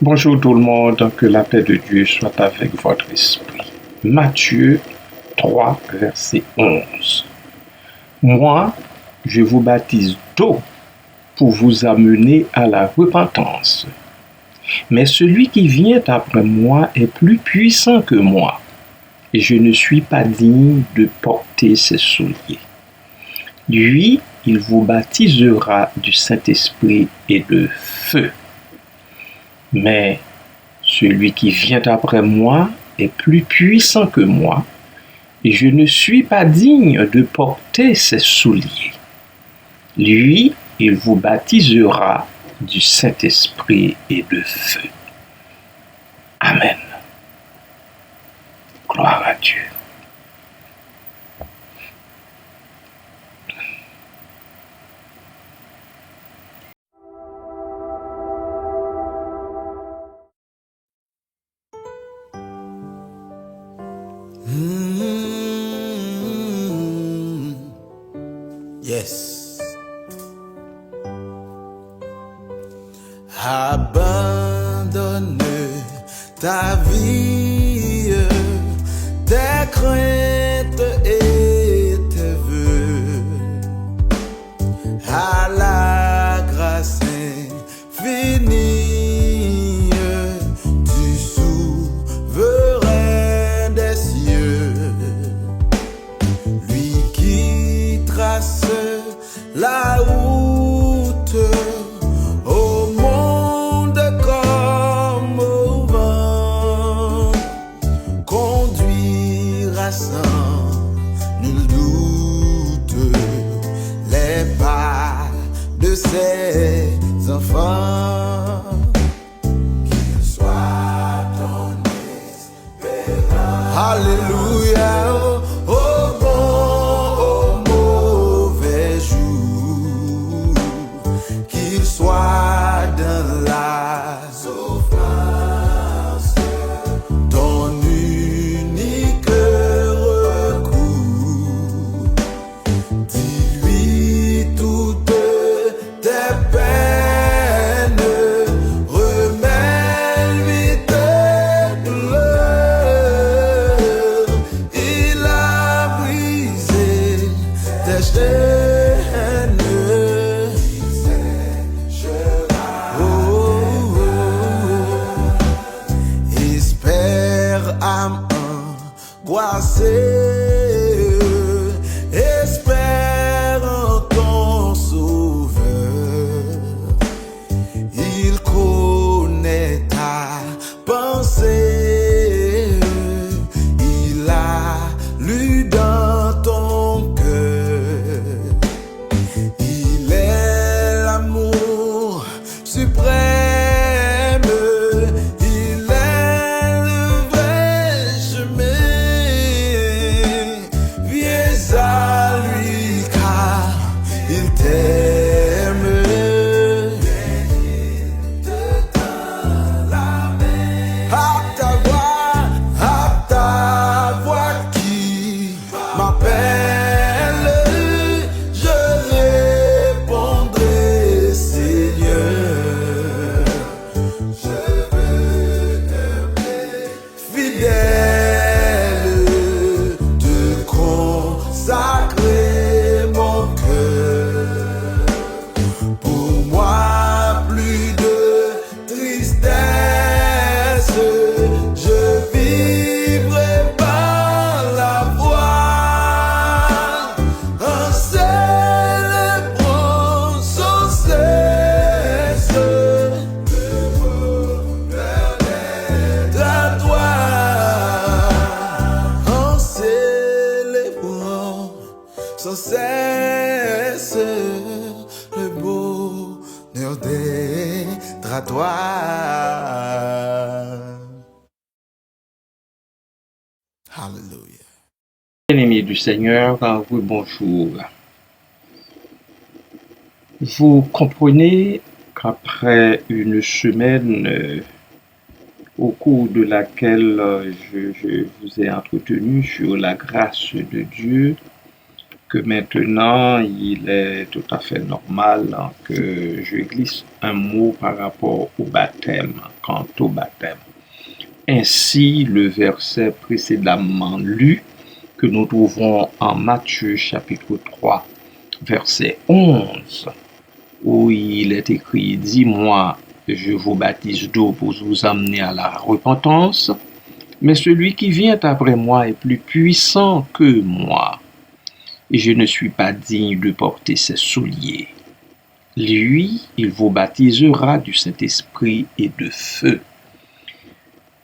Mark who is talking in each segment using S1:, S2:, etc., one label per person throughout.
S1: Bonjour tout le monde, que la paix de Dieu soit avec votre esprit. Matthieu 3, verset 11. Moi, je vous baptise d'eau pour vous amener à la repentance. Mais celui qui vient après moi est plus puissant que moi, et je ne suis pas digne de porter ses souliers. Lui, il vous baptisera du Saint-Esprit et de feu. Mais celui qui vient après moi est plus puissant que moi, et je ne suis pas digne de porter ses souliers. Lui, il vous baptisera du Saint-Esprit et de feu. Amen. Gloire à Dieu.
S2: Yes. Abandonne ta vie, tes craintes et tes vœux à la grâce infinie du souverain des cieux, lui qui trace la route au monde comme au vent, conduira sans nul doute les pas de ses enfants. Qu'il soit ton espérance. Alléluia. Soit dans la souffrance, ton unique recours. Dis-lui toutes tes peines, remets-lui tes douleurs. Il a brisé tes chaînes. Âme angoissée, espère en ton sauveur. Il connaît ta pensée, il a lu dans ton cœur. Il est l'amour suprême. Sans cesse le bonheur d'être à toi. Hallelujah.
S1: Bien-aimés du Seigneur, oui, bonjour. Vous comprenez qu'après une semaine au cours de laquelle je vous ai entretenu sur la grâce de Dieu, que maintenant, il est tout à fait normal que je glisse un mot par rapport au baptême, quant au baptême. Ainsi, le verset précédemment lu, que nous trouvons en Matthieu chapitre 3, verset 11, où il est écrit « Dis-moi, je vous baptise d'eau pour vous amener à la repentance, mais celui qui vient après moi est plus puissant que moi, et je ne suis pas digne de porter ses souliers. Lui, il vous baptisera du Saint-Esprit et de feu. »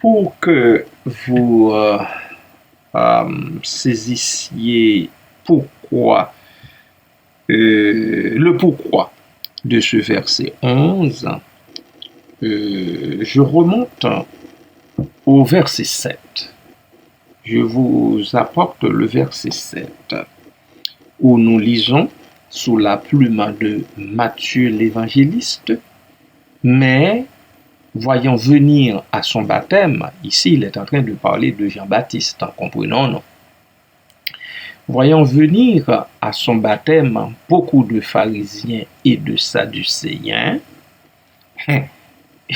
S1: Pour que vous saisissiez le pourquoi de ce verset 11, je remonte au verset 7. Je vous apporte le verset 7, où nous lisons sous la plume de Matthieu l'évangéliste, mais voyant venir à son baptême, ici il est en train de parler de Jean-Baptiste, comprenons, non? Voyant venir à son baptême beaucoup de pharisiens et de sadducéens,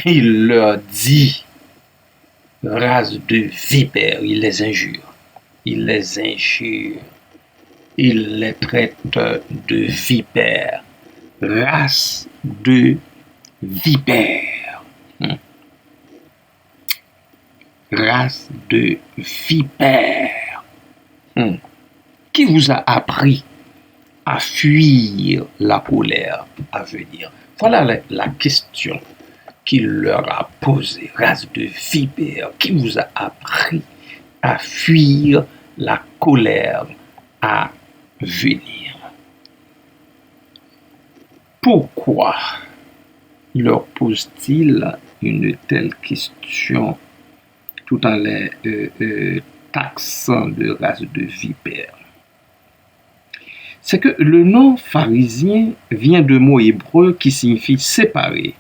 S1: il leur dit, race de vipères, il les injure, il les traite de vipères, race de vipères. Race de vipères. Qui vous a appris à fuir la colère à venir? Voilà la question qu'il leur a posée. Race de vipères, qui vous a appris à fuir la colère à venir? Pourquoi leur pose-t-il une telle question tout en les taxant de race de vipères? C'est que le nom pharisien vient de mot hébreu qui signifie séparé.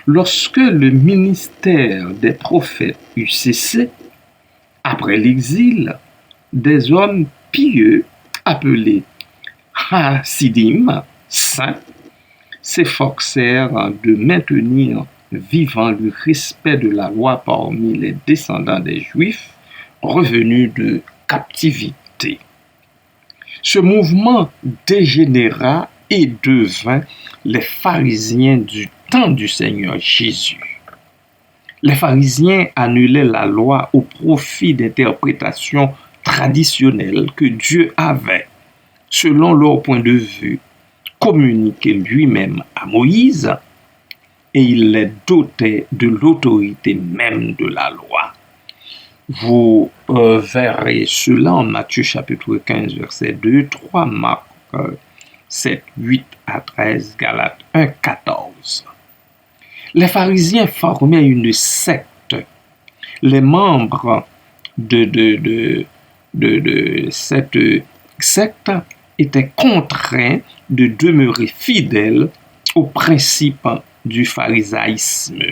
S1: Lorsque le ministère des prophètes eut cessé, après l'exil, des hommes pieux appelés Hasidim, saints, s'efforcèrent de maintenir vivant le respect de la loi parmi les descendants des Juifs revenus de captivité. Ce mouvement dégénéra et devint les pharisiens du temps du Seigneur Jésus. Les pharisiens annulaient la loi au profit d'interprétations traditionnelles que Dieu avait, selon leur point de vue, communiqué lui-même à Moïse, et il les dotait de l'autorité même de la loi. Vous verrez cela en Matthieu chapitre 15, verset 2, 3, Marc 7, 8 à 13, Galates 1, 14. Les pharisiens formaient une secte. Les membres de cette secte étaient contraints de demeurer fidèles aux principes du pharisaïsme.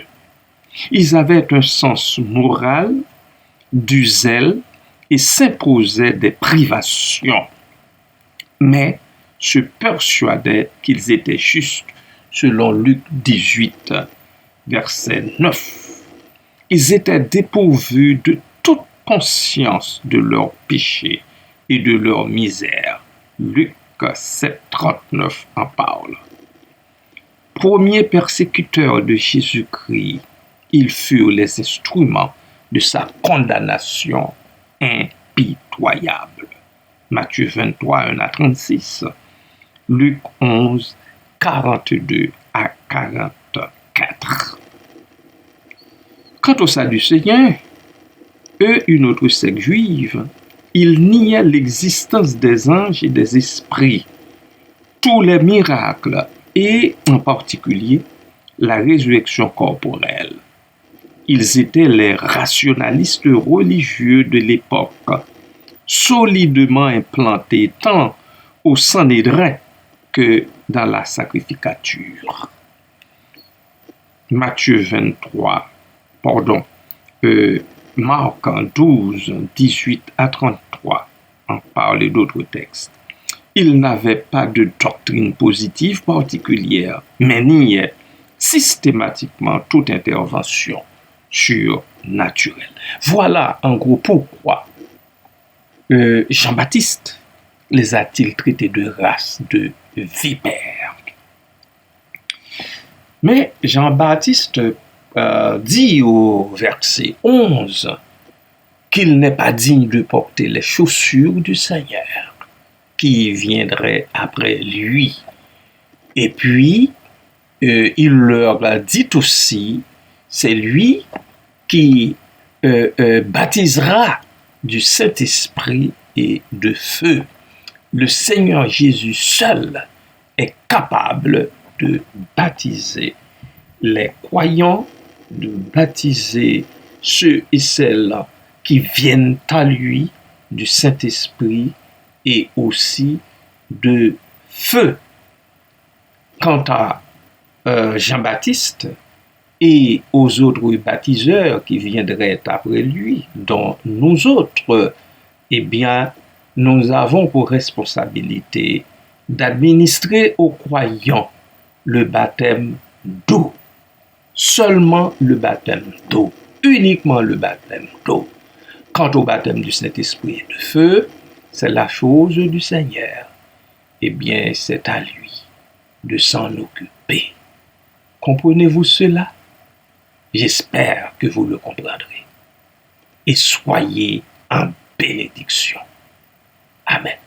S1: Ils avaient un sens moral, du zèle et s'imposaient des privations, mais se persuadaient qu'ils étaient justes selon Luc 18, verset 9. Ils étaient dépourvus de toute conscience de leur péché et de leur misère. Luc 7, 39 en parle. Premiers persécuteurs de Jésus-Christ, ils furent les instruments de sa condamnation impitoyable. Matthieu 23, 1 à 36, Luc 11, 42 à 44. Quant aux Sadducéens, eux, une autre secte juive, ils niaient l'existence des anges et des esprits, tous les miracles et en particulier la résurrection corporelle. Ils étaient les rationalistes religieux de l'époque, solidement implantés tant au Sanhédrin que dans la sacrificature. Marc 12, 18 à 33 en parle d'autres textes. il n'avait pas de doctrine positive particulière, mais niait systématiquement toute intervention surnaturelle. Voilà en gros pourquoi Jean-Baptiste les a-t-il traités de race de vipères. Mais Jean-Baptiste dit au verset 11 qu'il n'est pas digne de porter les chaussures du Seigneur qui viendrait après lui. Et puis, il leur a dit aussi, c'est lui qui baptisera du Saint-Esprit et de feu. Le Seigneur Jésus seul est capable de baptiser les croyants, de baptiser ceux et celles qui viennent à lui du Saint-Esprit et aussi de feu. Quant à Jean-Baptiste et aux autres baptiseurs qui viendraient après lui, dont nous autres, eh bien, nous avons pour responsabilité d'administrer aux croyants le baptême d'eau. Seulement le baptême d'eau. Uniquement le baptême d'eau. Quant au baptême du Saint-Esprit et de feu, c'est la chose du Seigneur. Eh bien, c'est à lui de s'en occuper. Comprenez-vous cela? J'espère que vous le comprendrez. Et soyez en bénédiction. Amen.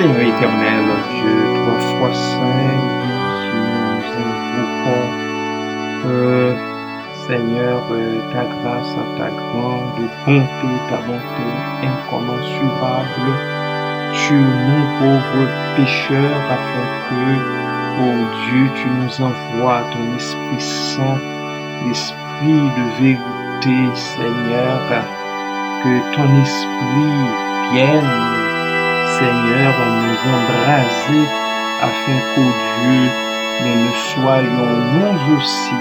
S1: Seigneur éternel, Dieu, trois fois saint, nous invoquons, Seigneur, ta grâce, ta grande bonté, ta bonté incommensurable sur nous pauvres pécheurs, afin que, oh Dieu, tu nous envoies ton Esprit Saint, l'Esprit de vérité, Seigneur, que ton Esprit vienne, Seigneur, nous embraser afin qu'au Dieu, nous ne soyons nous aussi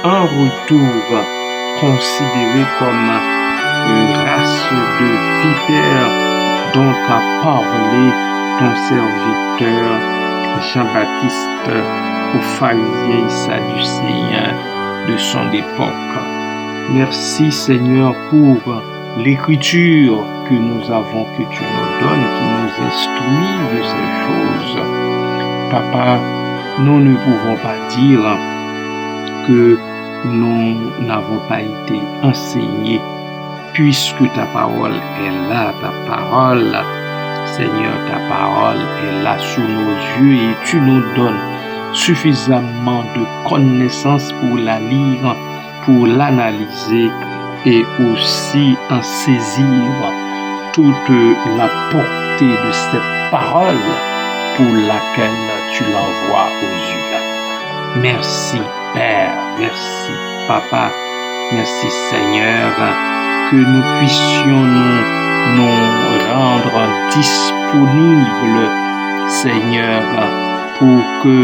S1: en retour considérés comme une race de vipères dont a parlé ton serviteur Jean-Baptiste aux pharisiens et sadducéens de son époque. Merci Seigneur pour l'écriture que nous avons, que tu nous donnes, qui nous instruit de ces choses. Papa, nous ne pouvons pas dire que nous n'avons pas été enseignés, puisque ta parole est là, ta parole, Seigneur, ta parole est là sous nos yeux et tu nous donnes suffisamment de connaissances pour la lire, pour l'analyser et aussi en saisir toute la portée de cette parole pour laquelle tu l'envoies aux humains. Merci Père, merci Papa, merci Seigneur, que nous puissions nous rendre disponibles, Seigneur, pour que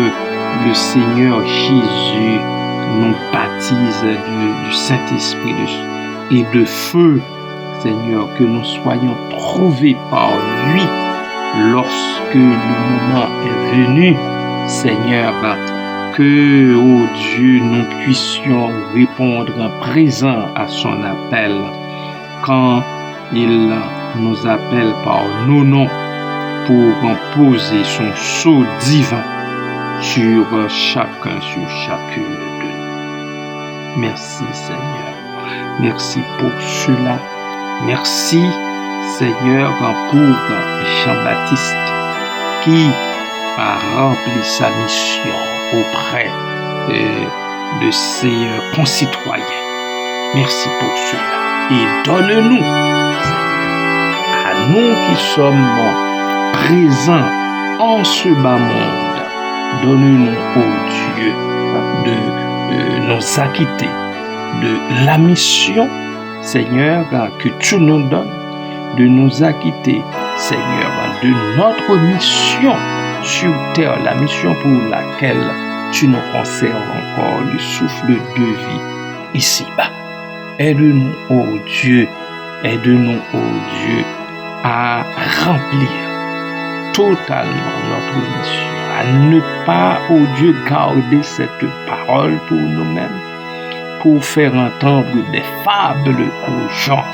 S1: le Seigneur Jésus nous baptise du Saint-Esprit et de feu, Seigneur, que nous soyons trouvés par lui lorsque le moment est venu, Seigneur, que, oh Dieu, nous puissions répondre présent à son appel quand il nous appelle par nos noms pour poser son sceau divin sur chacun, sur chacune de nous. Merci Seigneur. Merci pour cela. Merci Seigneur pour Jean-Baptiste qui a rempli sa mission auprès de ses concitoyens. Merci pour cela. Et donne-nous, Seigneur, à nous qui sommes présents en ce bas monde, donne-nous, ô Dieu, de nous acquitter de la mission, Seigneur, que tu nous donnes, de nous acquitter, Seigneur, de notre mission sur terre, la mission pour laquelle tu nous conserves encore le souffle de vie ici-bas. Aide-nous, ô Dieu, aide-nous, ô Dieu, à remplir totalement notre mission, à ne pas, ô Dieu, garder cette parole pour nous-mêmes, pour faire entendre des fables aux gens,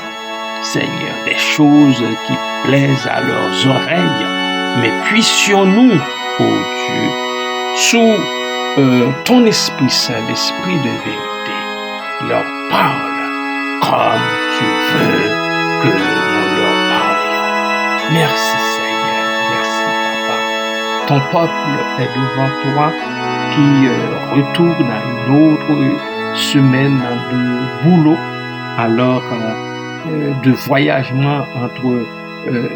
S1: Seigneur, des choses qui plaisent à leurs oreilles, mais puissions-nous, ô Dieu, sous ton Esprit Saint, l'Esprit de vérité, leur parle comme tu veux que nous leur parlions. Merci Seigneur, merci Papa. Ton peuple est devant toi qui retourne à une autre semaine de boulot, alors de voyagement entre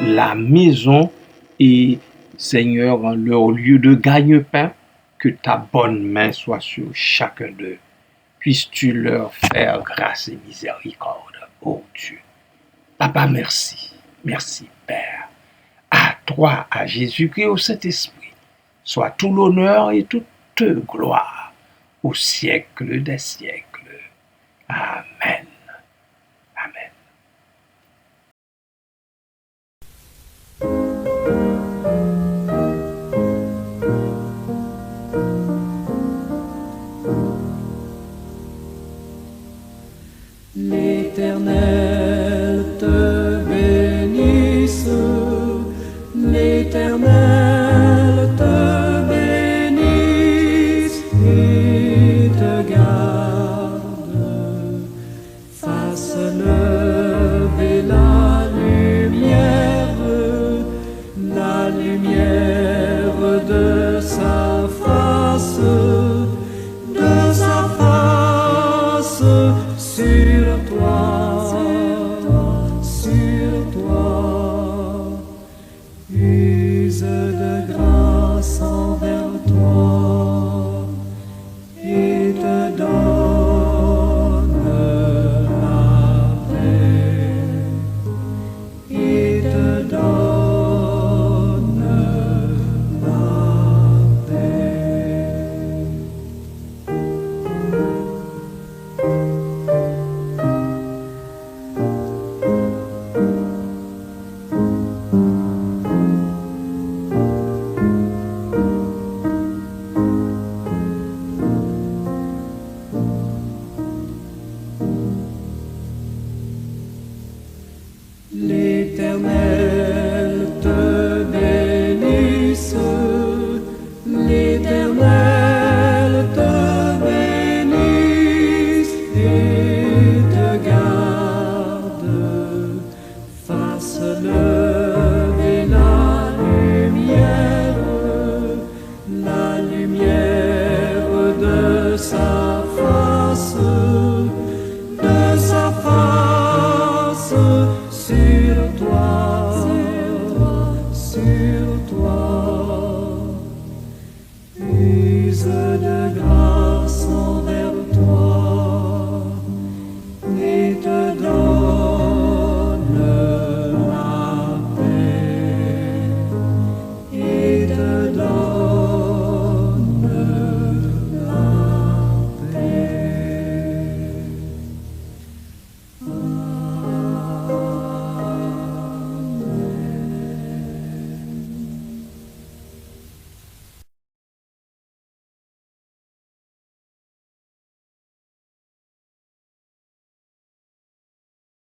S1: la maison et Seigneur, leur lieu de gagne-pain, que ta bonne main soit sur chacun d'eux. Puisses-tu leur faire grâce et miséricorde, ô Dieu. Papa, merci. Merci, Père. À toi, à Jésus-Christ, au Saint-Esprit, soit tout l'honneur et toute gloire au siècle des siècles. Amen. Amen.
S3: L'Éternel te bénisse, l'Éternel te bénisse et te garde. sa